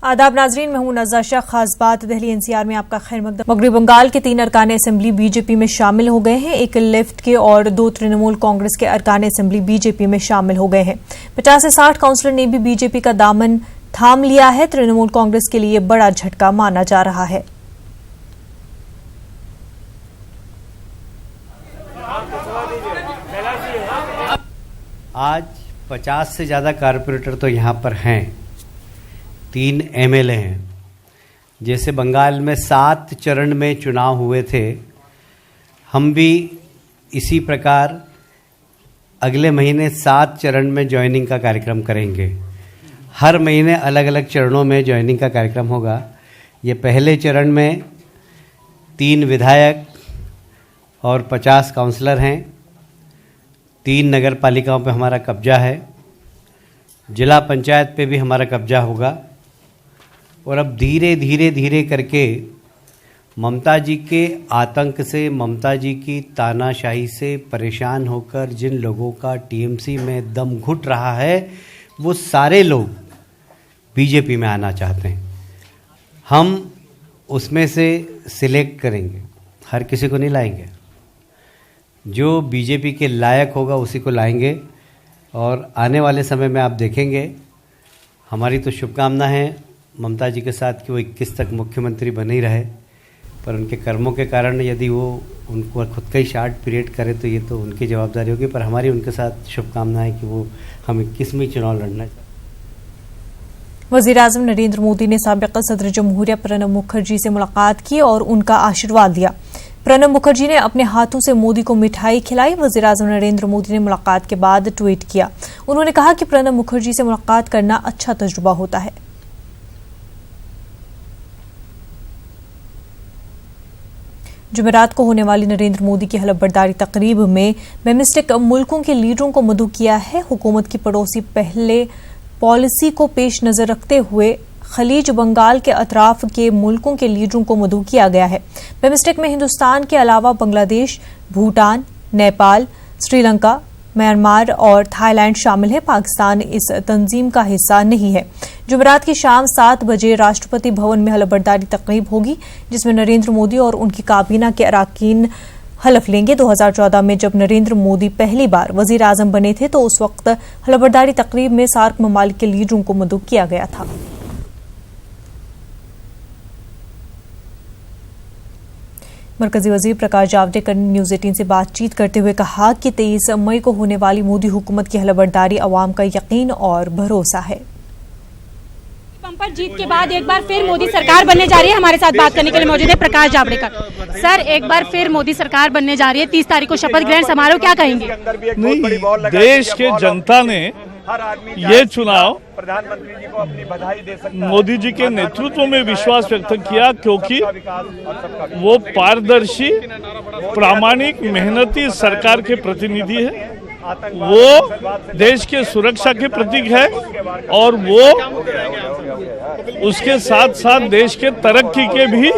आदाब नाजरीन, मैं हूं नज़र शाह। खास बात दिल्ली एनसीआर में आपका खैर मकदम। मगरबी बंगाल के 3 अरकान असेंबली बीजेपी में शामिल हो गए हैं। एक लेफ्ट के और 2 तृणमूल कांग्रेस के अरकान असेंबली बीजेपी में शामिल हो गए हैं। 50 से 60 काउंसलर ने भी बीजेपी का दामन थाम लिया है। तृणमूल कांग्रेस के लिए बड़ा झटका माना जा रहा है। आज 50 से ज़्यादा कारपोरेटर तो यहाँ पर हैं, 3 एमएलए हैं। जैसे बंगाल में 7 चरण में चुनाव हुए थे, हम भी इसी प्रकार अगले महीने 7 चरण में ज्वाइनिंग का कार्यक्रम करेंगे। हर महीने अलग अलग चरणों में ज्वाइनिंग का कार्यक्रम होगा। ये पहले चरण में 3 विधायक और 50 काउंसलर हैं। 3 नगर पालिकाओं पे हमारा कब्जा है। जिला पंचायत पे भी हमारा कब्जा होगा। और अब धीरे धीरे करके ममता जी के आतंक से, ममता जी की तानाशाही से परेशान होकर जिन लोगों का टीएमसी में दम घुट रहा है, वो सारे लोग बीजेपी में आना चाहते हैं। हम उसमें से सिलेक्ट करेंगे, हर किसी को नहीं लाएंगे। जो बीजेपी के लायक होगा उसी को लाएंगे। और आने वाले समय में आप देखेंगे, हमारी तो शुभकामना है ममता जी के साथ कि वो 21 तक मुख्यमंत्री बने ही रहे, पर उनके कर्मों के कारण यदि वो उनको खुद का ही शार्ट पीरियड करे तो ये तो उनकी जवाबदारी होगी। पर हमारी उनके साथ शुभकामना है कि वो हम 21 में चुनाव लड़ना चाहते हैं। वज़ीर-ए-आज़म नरेंद्र मोदी ने साबिक़ सदर जमहूरिया प्रणब मुखर्जी से मुलाकात की और उनका आशीर्वाद दिया। प्रणब मुखर्जी ने अपने हाथों से मोदी को मिठाई खिलाई। वज़ीर-ए-आज़म नरेंद्र मोदी ने मुलाकात के बाद ट्वीट किया। उन्होंने कहा कि प्रणब मुखर्जी से मुलाकात करना अच्छा तजुर्बा होता है। जुमेरात को होने वाली नरेंद्र मोदी की हलफबरदारी तकरीब में बिमस्टेक मुल्कों के लीडरों को मदऊ किया है। हुकूमत की पड़ोसी पहले पॉलिसी को पेश नजर रखते हुए खलीज बंगाल के अतराफ के मुल्कों के लीडरों को मदऊ किया गया है। बिमस्टेक में हिंदुस्तान के अलावा बांग्लादेश, भूटान, नेपाल, श्रीलंका, म्यांमार और थाईलैंड शामिल है। पाकिस्तान इस तंजीम का हिस्सा नहीं है। जुमेरात की शाम 7 बजे राष्ट्रपति भवन में हलफबरदारी तकरीब होगी, जिसमें नरेंद्र मोदी और उनकी काबीना के अरकान हलफ लेंगे। 2014 में जब नरेंद्र मोदी पहली बार वजीर आजम बने थे तो उस वक्त हलफबरदारी तकरीब में सार्क ममालिक के लीडरों को मदऊ किया गया था। मरकजी वजीर प्रकाश जावड़ेकर ने न्यूज 18 से बातचीत करते हुए कहा कि 23 मई को होने वाली मोदी हुकूमत की हलफबरदारी अवाम का यकीन और भरोसा है। पंपर जीत के बाद एक बार फिर मोदी सरकार बनने जा रही है। हमारे साथ बात करने के लिए मौजूद है प्रकाश जावड़ेकर। सर, एक बार फिर मोदी सरकार बनने जा रही है। 30 तारीख को शपथ ग्रहण समारोह, क्या कहेंगे? नहीं, देश के जनता ने ये चुनाव प्रधानमंत्री जी को अपनी बधाई दे सकता मोदी जी के नेतृत्व में विश्वास व्यक्त किया, क्योंकि वो पारदर्शी, प्रामाणिक, मेहनती सरकार के प्रतिनिधि है। वो देश के सुरक्षा के प्रतीक है और वो उसके साथ साथ देश के तरक्की के भी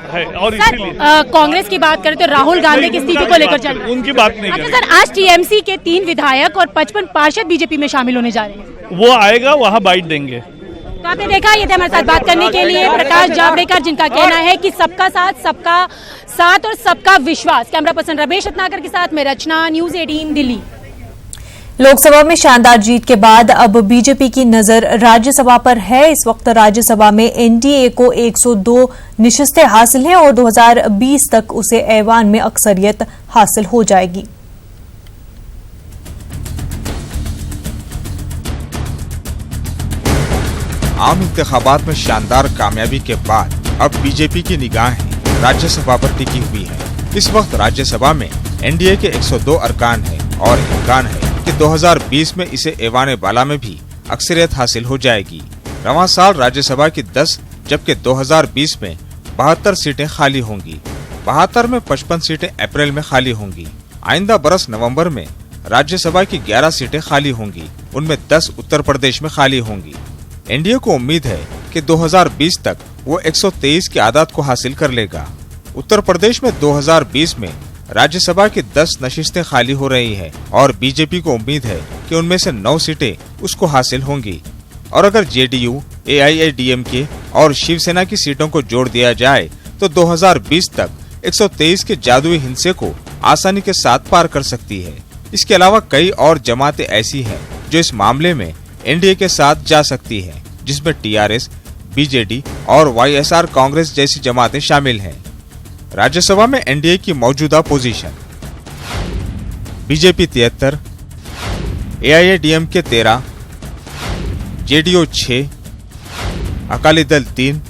है। और इसीलिए कांग्रेस की बात करें तो राहुल गांधी की स्थिति को लेकर चल उनकी बात नहीं करें। सर, आज टीएमसी के 3 विधायक और 55 पार्षद बीजेपी में शामिल होने जा रहे हैं। वो आएगा, वहाँ बाइट देंगे। तो आपने देखा, ये थे हमारे साथ बात करने के लिए प्रकाश जावड़ेकर, जिनका कहना है कि सबका साथ और सबका विश्वास। कैमरा पर्सन रमेश रत्नाकर के साथ मैं रचना, न्यूज 18 दिल्ली। लोकसभा में शानदार जीत के बाद अब बीजेपी की नजर राज्यसभा पर है। इस वक्त राज्यसभा में एनडीए को 102 नशिस्तें हासिल हैं और 2020 तक उसे ऐवान में अक्सरियत हासिल हो जाएगी। आम इंतखाबात में शानदार कामयाबी के बाद अब बीजेपी की निगाहें राज्यसभा पर टिकी हुई है। इस वक्त राज्यसभा में एनडीए के 102 अरकान है और इम्कान है कि 2020 में इसे ऐवान बाला में भी अक्सरियत हासिल हो जाएगी। रवां साल राज्यसभा की 10 जबकि 2020 में 72 सीटें खाली होंगी। 72 में 55 सीटें अप्रैल में खाली होंगी। आइंदा बरस नवंबर में राज्यसभा की 11 सीटें खाली होंगी, उनमें 10 उत्तर प्रदेश में खाली होंगी। एनडीए को उम्मीद है कि 2020 तक वो 123 की आदात को हासिल कर लेगा। उत्तर प्रदेश में 2020 में राज्यसभा की 10 नशिस्तें खाली हो रही है और बीजेपी को उम्मीद है कि उनमें से 9 सीटें उसको हासिल होंगी। और अगर जेडीयू AIADMK और शिवसेना की सीटों को जोड़ दिया जाए तो 2020 तक 123 के जादुई हिंसे को आसानी के साथ पार कर सकती है। इसके अलावा कई और जमातें ऐसी हैं जो इस मामले में एनडीए के साथ जा सकती हैं, जिसमें TRS, BJD और YSR कांग्रेस जैसी जमातें शामिल हैं। राज्यसभा में एनडीए की मौजूदा position: BJP 73, AIADMK 13, JDO 6, Akali Dal 3,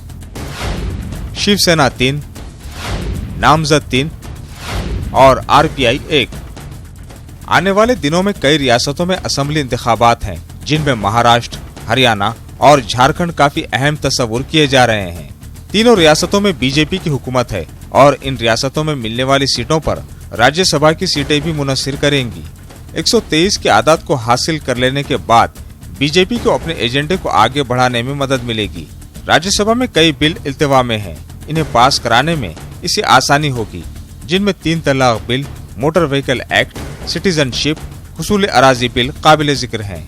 Shiv Sena 3, नामजद 3 और RPI 1। आने वाले दिनों में कई रियासतों में असेंबली इंतखाबात हैं, जिनमें महाराष्ट्र, हरियाणा और झारखंड काफी अहम तस्वुर किए जा रहे हैं। तीनों रियासतों में बीजेपी की हुकूमत है और इन रियासतों में मिलने वाली सीटों पर राज्यसभा की सीटें भी मुनस्सिर करेंगी। 123 के आदाद को हासिल कर लेने के बाद बीजेपी को अपने एजेंडे को आगे बढ़ाने में मदद मिलेगी। राज्यसभा में कई बिल इल्तिवा में हैं, इन्हें पास कराने में इसे आसानी होगी, जिनमें 3 तलाक bill, motor vehicle act, citizenship, हुसूल अराजी बिल काबिल जिक्र हैं।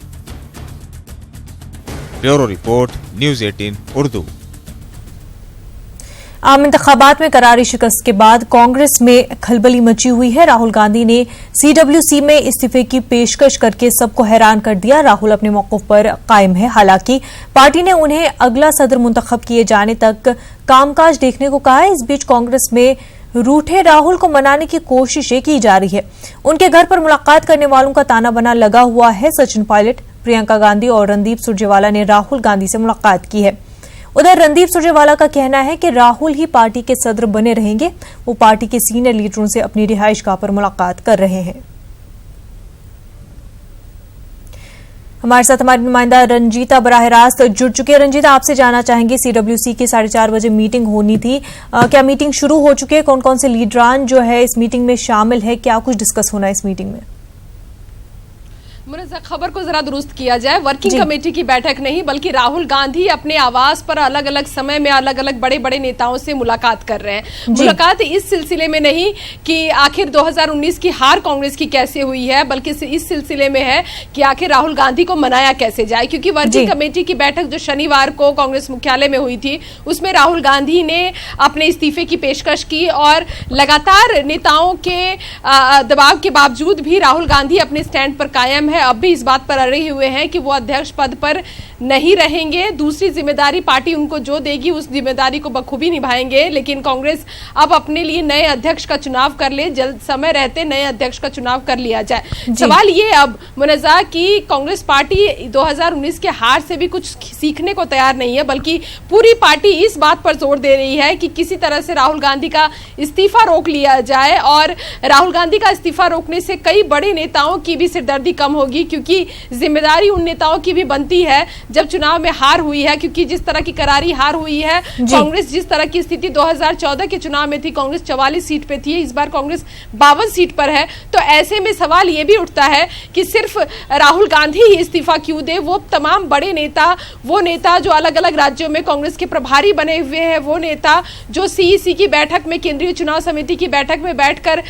Bureau report, news 18 Urdu. आम इंतखाबात में करारी शिकस्त के बाद कांग्रेस में खलबली मची हुई है। राहुल गांधी ने CWC में इस्तीफे की पेशकश करके सबको हैरान कर दिया। राहुल अपने मौक़िफ़ पर कायम है। हालांकि पार्टी ने उन्हें अगला सदर मुंतखब किए जाने तक कामकाज देखने को कहा है। इस बीच कांग्रेस में रूठे राहुल को मनाने की कोशिशें की जा रही है। उनके घर पर मुलाकात करने वालों का ताना बना लगा हुआ है। सचिन पायलट, प्रियंका गांधी और रणदीप सुरजेवाला ने राहुल गांधी से मुलाकात की है। उधर रणदीप सुरजेवाला का कहना है कि राहुल ही पार्टी के सदर बने रहेंगे। वो पार्टी के सीनियर लीडरों से अपनी रिहाइशगाह पर मुलाकात कर रहे हैं। हमारे साथ हमारी नुमाइंदा रंजीता बराह रास्त जुड़ चुके हैं। रंजीता, आपसे जानना चाहेंगे, CWC की 4:30 बजे मीटिंग होनी थी, क्या मीटिंग शुरू हो चुकी है? कौन कौन से लीडरान जो है इस मीटिंग में शामिल है? क्या कुछ डिस्कस होना है इस मीटिंग में? मुनज़्ज़ा, खबर को जरा दुरुस्त किया जाए। वर्किंग कमेटी की बैठक नहीं बल्कि राहुल गांधी अपने आवास पर अलग अलग समय में अलग अलग बड़े बड़े नेताओं से मुलाकात कर रहे हैं। मुलाकात इस सिलसिले में नहीं कि आखिर 2019 की हार कांग्रेस की कैसे हुई है, बल्कि इस सिलसिले में है कि आखिर राहुल गांधी को मनाया कैसे जाए। क्योंकि वर्किंग कमेटी की बैठक जो शनिवार को कांग्रेस मुख्यालय में हुई थी, उसमें राहुल गांधी ने अपने इस्तीफे की पेशकश की और लगातार नेताओं के दबाव के बावजूद भी राहुल गांधी अपने स्टैंड पर कायम है। अब भी इस बात पर अड़े हुए हैं कि वो अध्यक्ष पद पर नहीं रहेंगे। दूसरी जिम्मेदारी पार्टी उनको जो देगी उस जिम्मेदारी को बखूबी निभाएंगे। लेकिन कांग्रेस अब अपने लिए नए अध्यक्ष का चुनाव कर ले, जल्द समय रहते नए अध्यक्ष का चुनाव कर लिया जाए। सवाल ये अब मुनज़्ज़ा कि कांग्रेस पार्टी 2019 के हार से भी कुछ सीखने को तैयार नहीं है, बल्कि पूरी पार्टी इस बात पर जोर दे रही है कि किसी तरह से राहुल गांधी का इस्तीफा रोक लिया जाए। और राहुल गांधी का इस्तीफा रोकने से कई बड़े नेताओं की भी सिरदर्दी कम होगी, क्योंकि जिम्मेदारी उन नेताओं की भी बनती है जब चुनाव में हार हुई है। क्योंकि जिस तरह की करारी हार हुई है, कांग्रेस जिस तरह की स्थिति 2014 के चुनाव में थी, कांग्रेस 44 सीट पे थी, इस बार कांग्रेस 52 सीट पर है। तो ऐसे में सवाल ये भी उठता है कि सिर्फ राहुल गांधी ही इस्तीफा क्यों दे? वो तमाम बड़े नेता, वो नेता जो अलग अलग राज्यों में कांग्रेस के प्रभारी बने हुए हैं, वो नेता जो CEC की बैठक में, केंद्रीय चुनाव समिति की बैठक में बैठकर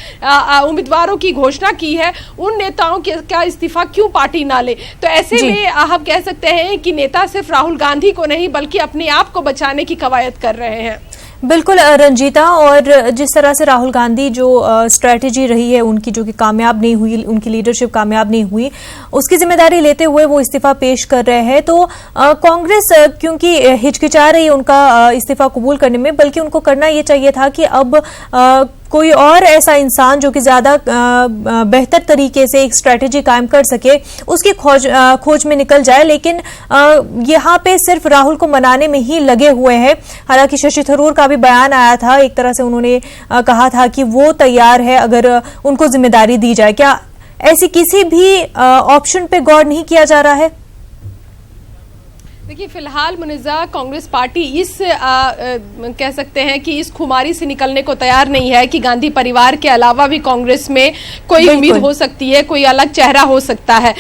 उम्मीदवारों की घोषणा की है, उन नेताओं का इस्तीफा क्यों पार्टी ना ले? तो ऐसे में हम कह सकते हैं कि नेता सिर्फ राहुल गांधी को नहीं बल्कि अपने आप को बचाने की कवायद कर रहे हैं। बिल्कुल रंजीता, और जिस तरह से राहुल गांधी जो स्ट्रैटेजी रही है उनकी, जो कि कामयाब नहीं हुई, उनकी लीडरशिप कामयाब नहीं हुई, उसकी जिम्मेदारी लेते हुए वो इस्तीफा पेश कर रहे हैं। तो कांग्रेस क्योंकि हिचकिचा रही है उनका इस्तीफा कबूल करने में, बल्कि उनको करना ये चाहिए था कि अब कोई और ऐसा इंसान जो कि ज्यादा बेहतर तरीके से एक स्ट्रैटेजी कायम कर सके, उसकी खोज में निकल जाए। लेकिन यहाँ पे सिर्फ राहुल को मनाने में ही लगे हुए हैं। हालांकि शशि थरूर का भी बयान आया था, एक तरह से उन्होंने कहा था कि वो तैयार है अगर उनको जिम्मेदारी दी जाए। क्या ऐसी किसी भी ऑप्शन पे गौर नहीं किया जा रहा है? देखिए, फिलहाल मुनज़्ज़ा कांग्रेस पार्टी इस कह सकते हैं कि इस खुमारी से निकलने को तैयार नहीं है कि गांधी परिवार के अलावा भी कांग्रेस में कोई उम्मीद हो सकती है, कोई अलग चेहरा हो सकता है।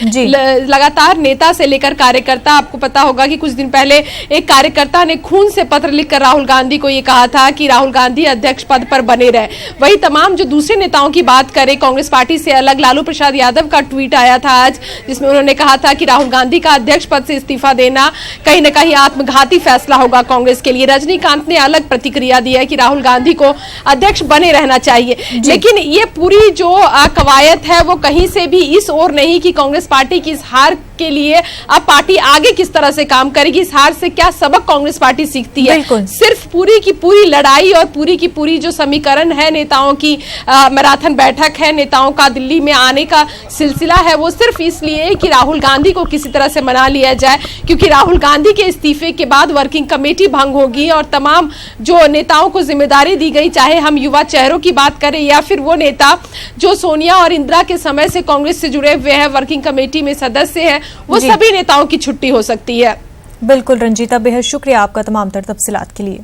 लगातार नेता से लेकर कार्यकर्ता, आपको पता होगा कि कुछ दिन पहले एक कार्यकर्ता ने खून से पत्र लिखकर राहुल गांधी को ये कहा था कि राहुल गांधी अध्यक्ष पद पर बने रहे। वही तमाम जो दूसरे नेताओं की बात करें, कांग्रेस पार्टी से अलग लालू प्रसाद यादव का ट्वीट आया था आज, जिसमें उन्होंने कहा था कि राहुल गांधी का अध्यक्ष पद से इस्तीफा देना कहीं ना कहीं आत्मघाती फैसला होगा कांग्रेस के लिए। रजनीकांत ने अलग प्रतिक्रिया दी है कि राहुल गांधी को अध्यक्ष बने रहना चाहिए, लेकिन ये पूरी जो कवायद है वो कहीं से भी इस ओर नहीं कि कांग्रेस पार्टी की इस हार के लिए अब पार्टी आगे किस तरह से काम करेगी, इस हार से क्या सबक कांग्रेस पार्टी सीखती है। सिर्फ पूरी की पूरी लड़ाई और पूरी की पूरी जो समीकरण है, नेताओं की मैराथन बैठक है, नेताओं का दिल्ली में आने का सिलसिला है, वो सिर्फ इसलिए कि राहुल गांधी को किसी तरह से मना लिया जाए, क्योंकि राहुल गांधी के इस्तीफे के बाद वर्किंग कमेटी भंग होगी और तमाम जो नेताओं को जिम्मेदारी दी गई, चाहे हम युवा चेहरों की बात करें या फिर वो नेता जो सोनिया और इंदिरा के समय से कांग्रेस से जुड़े हुए हैं, वर्किंग कमेटी में सदस्य हैं, वो सभी नेताओं की छुट्टी हो सकती है। बिल्कुल रंजीता, बेहद शुक्रिया आपका तमाम तर तफसीलात के लिए।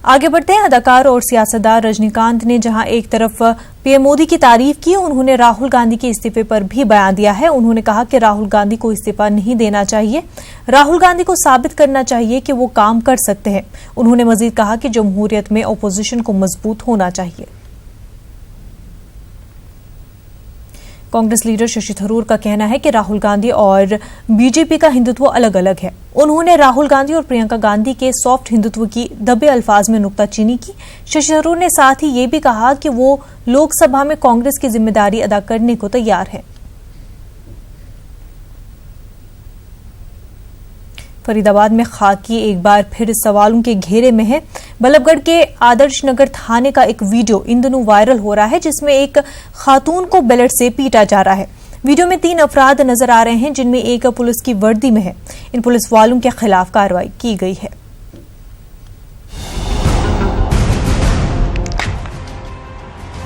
आगे बढ़ते हैं। अदाकार और सियासतदार रजनीकांत ने जहां एक तरफ पीएम मोदी की तारीफ की, उन्होंने राहुल गांधी के इस्तीफे पर भी बयान दिया है। उन्होंने कहा कि राहुल गांधी को इस्तीफा नहीं देना चाहिए, राहुल गांधी को साबित करना चाहिए कि वो काम कर सकते हैं। उन्होंने मजीद कहा कि जमहूरियत में अपोजिशन को मजबूत होना चाहिए। कांग्रेस लीडर शशि थरूर का कहना है कि राहुल गांधी और बीजेपी का हिंदुत्व अलग अलग है। उन्होंने राहुल गांधी और प्रियंका गांधी के सॉफ्ट हिंदुत्व की दबे अल्फाज में नुक्ताचीनी की। शशि थरूर ने साथ ही ये भी कहा कि वो लोकसभा में कांग्रेस की जिम्मेदारी अदा करने को तैयार है। फरीदाबाद में खाकी एक बार फिर सवालों के घेरे में है। बल्लभगढ़ के आदर्श नगर थाने का एक वीडियो इन दिनों वायरल हो रहा है, जिसमें एक खातून को बेलट से पीटा जा रहा है। वीडियो में 3 अफराद नजर आ रहे हैं, जिनमें एक पुलिस की वर्दी में है। इन पुलिस वालों के खिलाफ कार्रवाई की गई है।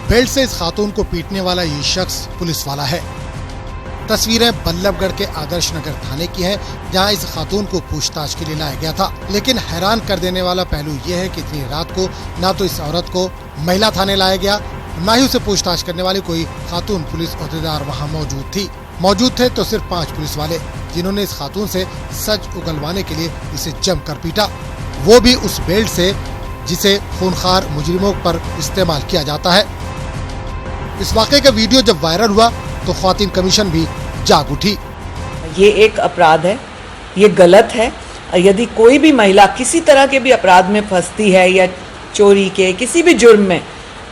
बेल्ट से इस खातून को पीटने वाला ये शख्स पुलिस वाला है। तस्वीरें बल्लभगढ़ के आदर्श नगर थाने की हैं, जहां इस खातून को पूछताछ के लिए लाया गया था। लेकिन हैरान कर देने वाला पहलू यह है कि इतनी रात को ना तो इस औरत को महिला थाने लाया गया, न ही उसे पूछताछ करने वाली कोई खातून पुलिस ओहदेदार वहां मौजूद थी। मौजूद थे तो सिर्फ 5 पुलिस वाले, जिन्होंने इस खातून से सच उगलवाने के लिए इसे जमकर पीटा, वो भी उस बेल्ट से जिसे खूनखार मुजरिमों पर इस्तेमाल किया जाता है। इस वाक़े का वीडियो जब वायरल हुआ तो ख्वातीन कमीशन भी जाग उठी। ये एक अपराध है, ये गलत है। यदि कोई भी महिला किसी तरह के भी अपराध में फंसती है या चोरी के किसी भी जुर्म में,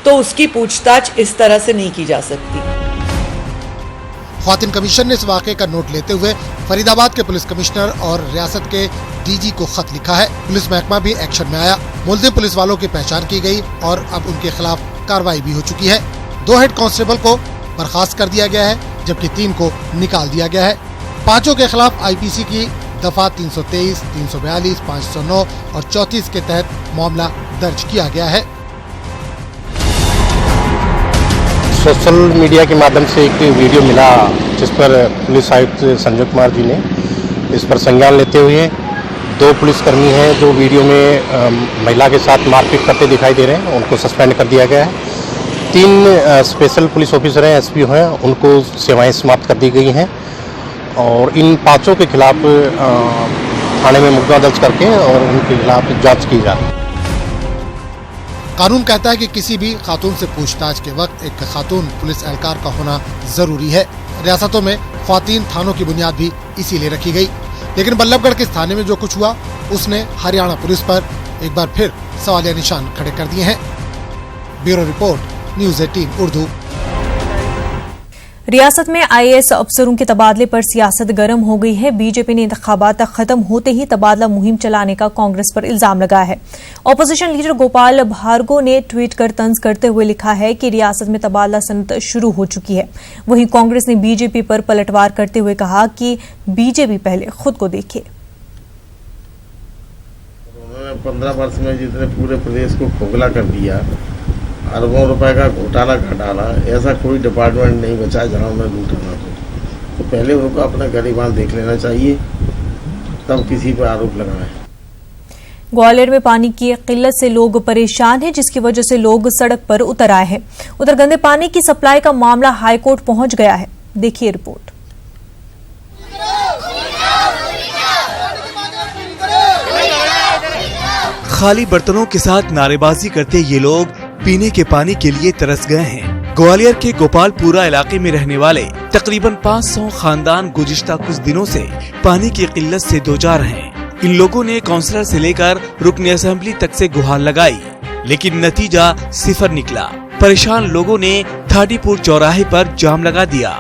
तो उसकी पूछताछ इस तरह से नहीं की जा सकती। ख्वातीन कमीशन ने इस वाक़े का नोट लेते हुए फरीदाबाद के पुलिस कमिश्नर और रियासत के डीजी को खत लिखा है। पुलिस महकमा भी एक्शन में आया। मुलजिम पुलिस वालों की पहचान की गई और अब उनके खिलाफ कार्रवाई भी हो चुकी है। 2 हेड कांस्टेबल को बर्खास्त कर दिया गया है, जबकि 3 को निकाल दिया गया है। 5 के खिलाफ आईपीसी की दफा 323, 342, 509 और 34 के तहत मामला दर्ज किया गया है। सोशल मीडिया के माध्यम से एक वीडियो मिला, जिस पर पुलिस आयुक्त संजय कुमार जी ने इस पर संज्ञान लेते हुए 2 पुलिसकर्मी हैं जो वीडियो में महिला के साथ मारपीट करते दिखाई दे रहे हैं, उनको सस्पेंड कर दिया गया है। 3 स्पेशल पुलिस ऑफिसर हैं, एसपी हैं, उनको सेवाएं समाप्त कर दी गई हैं और इन 5 के खिलाफ थाने में मुकदमा दर्ज करके और उनके खिलाफ जांच की जा रही है। कानून कहता है कि किसी भी खातून से पूछताछ के वक्त एक खातून पुलिस एहलकार का होना जरूरी है। रियासतों में ख्वातीन थानों की बुनियाद भी इसीलिए रखी गई। लेकिन बल्लभगढ़ के थाने में जो कुछ हुआ, उसने हरियाणा पुलिस पर एक बार फिर सवालिया निशान खड़े कर दिए हैं। Bureau report, news 18 Urdu. रियासत में आईएएस अफसरों के तबादले पर सियासत गर्म हो गई है। बीजेपी ने इंतखाबात खत्म होते ही तबादला मुहिम चलाने का कांग्रेस पर इल्जाम लगाया है। ऑपोजिशन लीडर गोपाल भार्गव ने ट्वीट कर तंज करते हुए लिखा है कि रियासत में तबादला सनत शुरू हो चुकी है। वहीं कांग्रेस ने बीजेपी पर पलटवार करते हुए कहा कि बीजेपी पहले खुद को देखे। 15 वर्ष में जितने पूरे प्रदेश को खोखला कर दिया, अरबों रुपए का घोटाला घटाला, ऐसा कोई डिपार्टमेंट नहीं बचा जहां उन्हें लूटना तो पहले उनको अपना गरीबान देख लेना चाहिए, तब किसी पर आरोप लगाएं। ग्वालियर में पानी की किल्लत से लोग परेशान हैं, जिसकी वजह से लोग सड़क पर उतर आए हैं। उधर गंदे पानी की सप्लाई का मामला हाईकोर्ट पहुंच गया है। देखिए रिपोर्ट। खाली बर्तनों के साथ नारेबाजी करते ये लोग पीने के पानी के लिए तरस गए हैं। ग्वालियर के गोपालपुरा इलाके में रहने वाले तकरीबन 500 खानदान गुज़िश्ता कुछ दिनों से पानी की किल्लत से दोचार हैं। इन लोगों ने काउंसलर से लेकर रुकन असेंबली तक से गुहार लगाई, लेकिन नतीजा सिफर निकला। परेशान लोगों ने थाटीपुर चौराहे पर जाम लगा दिया।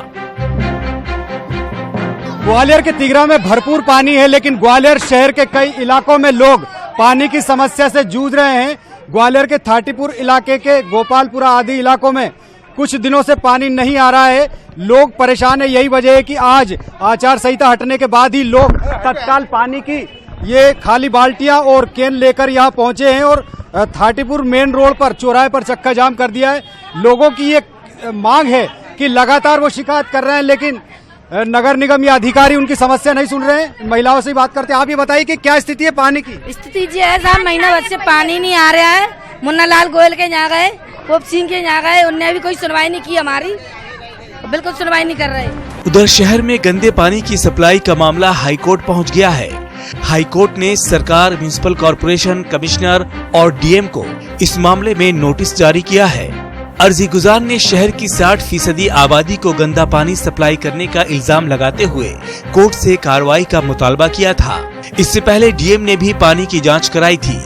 ग्वालियर के तिगरा में भरपूर पानी है, लेकिन ग्वालियर शहर के कई इलाकों में लोग पानी की समस्या से जूझ रहे हैं। ग्वालियर के थाटीपुर इलाके के गोपालपुरा आदि इलाकों में कुछ दिनों से पानी नहीं आ रहा है। लोग परेशान है। यही वजह है कि आज आचार संहिता हटने के बाद ही लोग तत्काल पानी की ये खाली बाल्टियां और कैन लेकर यहाँ पहुंचे हैं और थाटीपुर मेन रोड पर चौराहे पर चक्का जाम कर दिया है। लोगों की ये मांग है कि लगातार वो शिकायत कर रहे हैं, लेकिन नगर निगम या अधिकारी उनकी समस्या नहीं सुन रहे हैं। महिलाओं से बात करते हैं। आप ये बताइए कि क्या स्थिति है पानी की? स्थिति जी है साहब, महीना भर से पानी नहीं आ रहा है। मुन्ना लाल गोयल के यहाँ गए, पोप सिंह के यहाँ गए, उनने भी कोई सुनवाई नहीं की हमारी, बिल्कुल सुनवाई नहीं कर रहे। उधर शहर में गंदे पानी की सप्लाई का मामला हाईकोर्ट पहुंच गया है। हाईकोर्ट ने सरकार, म्युनिसिपल कॉर्पोरेशन, कमिश्नर और डीएम को इस मामले में नोटिस जारी किया है। अर्जी गुजार ने शहर की 60% आबादी को गंदा पानी सप्लाई करने का इल्जाम लगाते हुए कोर्ट से कार्रवाई का मुतालबा किया था। इससे पहले डीएम ने भी पानी की जांच कराई थी।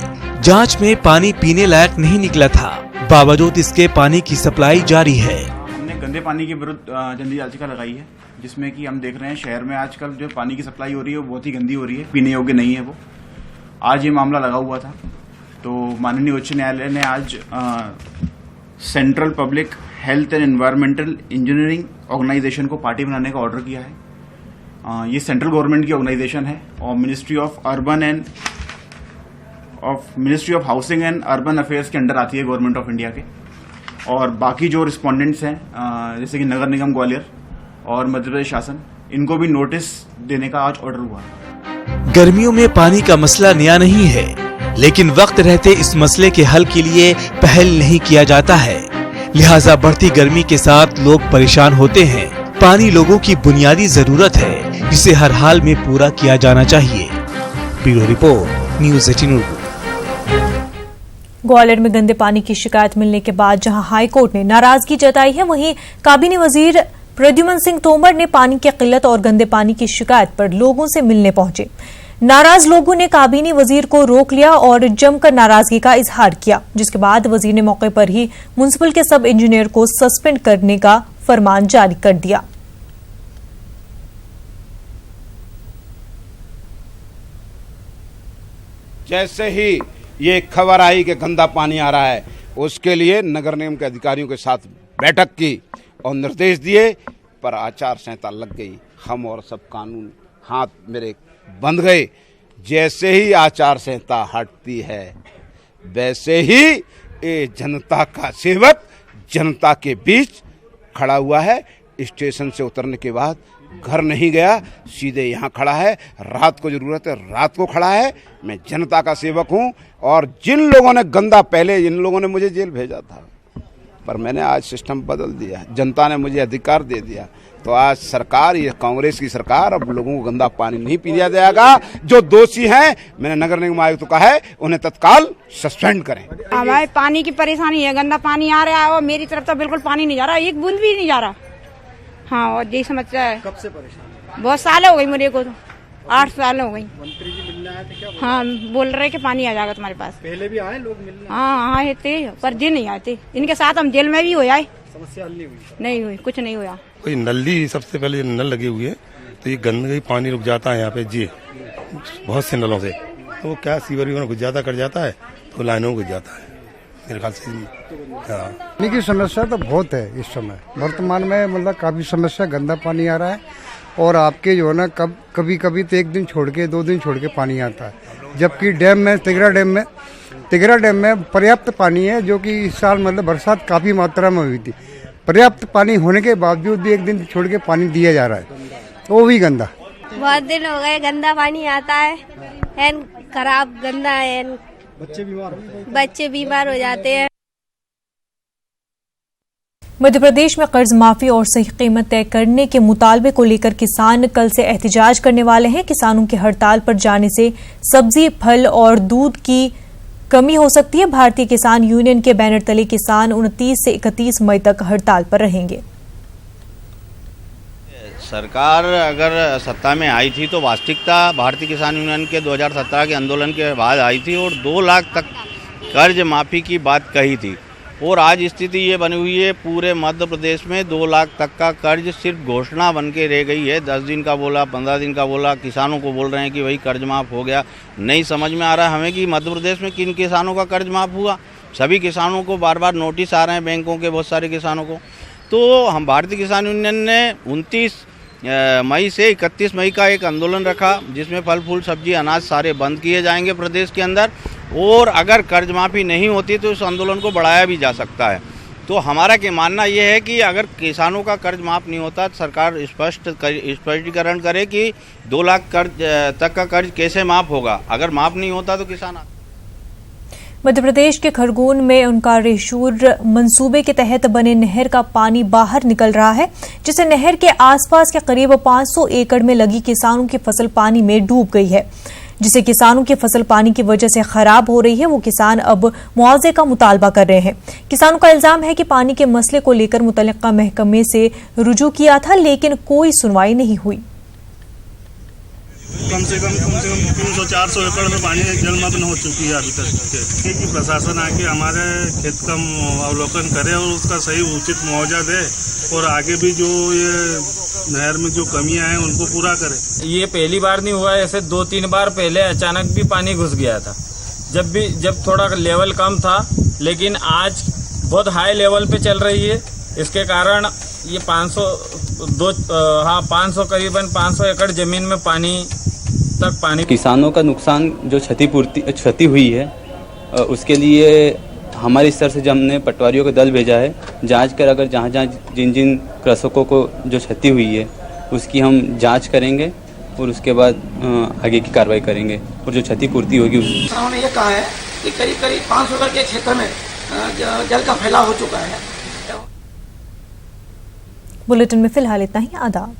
जांच में पानी पीने लायक नहीं निकला था, बावजूद इसके पानी की सप्लाई जारी है। हमने गंदे पानी के विरुद्ध जनहित याचिका लगाई है, जिसमें कि हम देख रहे हैं शहर में आजकल जो पानी की सप्लाई हो रही है वो बहुत ही गंदी हो रही है, पीने योग्य नहीं है वो। आज ये मामला लगा हुआ था, तो माननीय उच्च न्यायालय ने आज central public health and environmental engineering organisation को पार्टी बनाने का ऑर्डर किया है। ये सेंट्रल गवर्नमेंट की ऑर्गेनाइजेशन है और ministry of housing and urban affairs के अंडर आती है गवर्नमेंट ऑफ इंडिया के। और बाकी जो रिस्पोंडेंट्स हैं जैसे कि नगर निगम ग्वालियर और मध्य प्रदेश शासन, इनको भी नोटिस देने का आज ऑर्डर हुआ है। गर्मियों में पानी का मसला नया नहीं है, लेकिन वक्त रहते इस मसले के हल के लिए पहल नहीं किया जाता है। लिहाजा बढ़ती गर्मी के साथ लोग परेशान होते हैं। पानी लोगों की बुनियादी जरूरत है, जिसे हर हाल में पूरा किया जाना चाहिए। Bureau report, news 18 Urdu. Gwalior में गंदे पानी की शिकायत मिलने के बाद जहां हाईकोर्ट ने नाराजगी जताई है, वहीं काबीना वजीर प्रद्युमन सिंह तोमर ने पानी की किल्लत और गंदे पानी की शिकायत पर लोगों से मिलने पहुंचे। नाराज लोगों ने काबीनी वजीर को रोक लिया और जमकर नाराजगी का इजहार किया, जिसके बाद वजीर ने मौके पर ही म्युनिसिपल के सब इंजीनियर को सस्पेंड करने का फरमान जारी कर दिया। जैसे ही ये खबर आई कि गंदा पानी आ रहा है, उसके लिए नगर निगम के अधिकारियों के साथ बैठक की और निर्देश दिए, पर आचार संहिता लग गई। हम और सब कानून हाथ मेरे बंद गए। जैसे ही आचार संहिता हटती है, वैसे ही ये जनता का सेवक जनता के बीच खड़ा हुआ है। स्टेशन से उतरने के बाद घर नहीं गया, सीधे यहाँ खड़ा है। रात को जरूरत है, रात को खड़ा है। मैं जनता का सेवक हूँ और जिन लोगों ने गंदा, पहले जिन लोगों ने मुझे जेल भेजा था, पर मैंने आज सिस्टम बदल दिया, जनता ने मुझे अधिकार दे दिया। तो आज सरकार, ये कांग्रेस की सरकार, अब लोगों को गंदा पानी नहीं पीने जाएगा। जो दोषी हैं, मैंने नगर निगम आयुक्त को कहा है, उन्हें तत्काल सस्पेंड करें। हमारे पानी की परेशानी है, गंदा पानी आ रहा है और मेरी तरफ तो बिल्कुल पानी नहीं जा रहा, एक बूंद भी नहीं जा रहा। हाँ, और यही समस्या है। कब से परेशान? बहुत साल हो गई मेरे को, तो 8 साल हो गई। मंत्री जी मिलने आए थे क्या? हाँ, बोल रहे कि पानी आ जाएगा तुम्हारे पास। पहले भी आए लोग मिलने? हाँ, आए थे, पर जी नहीं आए थे। इनके साथ हम जेल में भी हो जाए, समस्या हल नहीं हुई? नहीं हुई, कुछ नहीं हुआ। कोई नली, सबसे पहले नल लगी हुई है, तो ये गंदगी पानी रुक जाता है यहाँ पे जी, बहुत से नलों से। तो क्या सीवर भी कुछ ज्यादा कर जाता है तो लाइनों में घुस जाता है, मेरे ख्याल से। पानी की समस्या तो बहुत है इस समय वर्तमान में, मतलब काफी समस्या, गंदा पानी आ रहा है। और आपके जो है ना, कभी कभी तो 1 दिन छोड़ के 2 दिन छोड़ के पानी आता है, जबकि डैम में, तिगरा डैम में पर्याप्त पानी है, जो कि इस साल मतलब बरसात काफी मात्रा में हुई थी। पर्याप्त पानी होने के बावजूद भी 1 दिन छोड़ के पानी दिया जा रहा है, वो भी गंदा। बहुत दिन हो गए गंदा पानी आता है, एन खराब गंदा है, बच्चे बीमार हो जाते हैं। मध्य प्रदेश में कर्ज माफी और सही कीमत तय करने के मुतालबे को लेकर किसान कल से एहतजाज करने वाले हैं। किसानों की हड़ताल पर जाने से सब्जी, फल और दूध की कमी हो सकती है। भारतीय किसान यूनियन के बैनर तले किसान 29 से 31 मई तक हड़ताल पर रहेंगे। सरकार अगर सत्ता में आई थी तो वास्तविकता भारतीय किसान यूनियन के 2017 के आंदोलन के बाद आई थी और 2 लाख तक कर्ज माफ़ी की बात कही थी। और आज स्थिति ये बनी हुई है, पूरे मध्य प्रदेश में 2 लाख तक का कर्ज सिर्फ घोषणा बन के रह गई है। 10 दिन का बोला, 15 दिन का बोला, किसानों को बोल रहे हैं कि भाई कर्ज माफ़ हो गया। नहीं समझ में आ रहा है हमें कि मध्य प्रदेश में किन किसानों का कर्ज माफ़ हुआ। सभी किसानों को बार बार नोटिस आ रहे हैं बैंकों के, बहुत सारे किसानों को। तो हम भारतीय किसान यूनियन ने 29 मई से 31 मई का एक आंदोलन रखा, जिसमें फल फूल सब्जी अनाज सारे बंद किए जाएंगे प्रदेश के अंदर। और अगर कर्ज माफ़ी नहीं होती तो इस आंदोलन को बढ़ाया भी जा सकता है। तो हमारा क्या मानना ये है कि अगर किसानों का कर्ज माफ़ नहीं होता, सरकार स्पष्टीकरण करे कि 2 लाख कर्ज तक का कर्ज कैसे माफ़ होगा। अगर माफ़ नहीं होता तो किसान। मध्य प्रदेश के खरगोन में ओंकारेश्वर मंसूबे के तहत बने नहर का पानी बाहर निकल रहा है, जिससे नहर के आसपास के करीब 500 एकड़ में लगी किसानों की फसल पानी में डूब गई है, जिससे किसानों की फसल पानी की वजह से खराब हो रही है। वो किसान अब मुआवजे का मुतालबा कर रहे हैं। किसानों का इल्जाम है कि पानी के मसले को लेकर मुतल्लिका महकमे से रुजू किया था, लेकिन कोई सुनवाई नहीं हुई। कम से कम 300-400 एकड़ में पानी जलमग्न हो चुकी है अभी तक। कि प्रशासन आके हमारे खेत का अवलोकन करे और उसका सही उचित मुआवजा दे और आगे भी जो ये नहर में जो कमियां हैं उनको पूरा करे। ये पहली बार नहीं हुआ, ऐसे 2-3 बार पहले अचानक भी पानी घुस गया था, जब थोड़ा लेवल कम था, लेकिन आज बहुत हाई लेवल पे चल रही है। इसके कारण ये 500 करीबन 500 एकड़ जमीन में पानी किसानों का नुकसान जो क्षति हुई है, उसके लिए हमारे स्तर से हमने पटवारियों का दल भेजा है। जांच कर अगर जिन कृषकों को जो क्षति हुई है उसकी हम जांच करेंगे और उसके बाद आगे की कार्रवाई करेंगे और जो क्षतिपूर्ति होगी। उन्होंने ये कहा है कि करीब 500 एकड़ के क्षेत्र में जल का फैलाव हो चुका है। बुलेटिन में फिलहाल इतना ही। आदाब।